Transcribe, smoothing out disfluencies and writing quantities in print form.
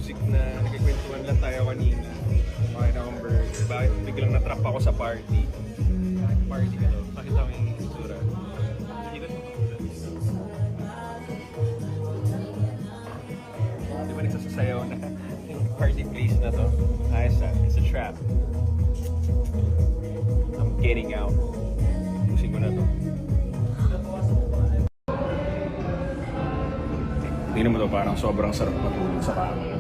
music na nagkikwentuhan lang tayo kanina. Kumain akong burger. Bakit biglang natrap ako sa party? Party ka to. Pakita mo yung itsura. Ikot mo. Di ba nagsasasayaw na yung party place na to? Ayos ah. It's a trap. I'm getting out. Pusin ko na to. Tingnan mo to, parang sobrang sarap matulog sa kama.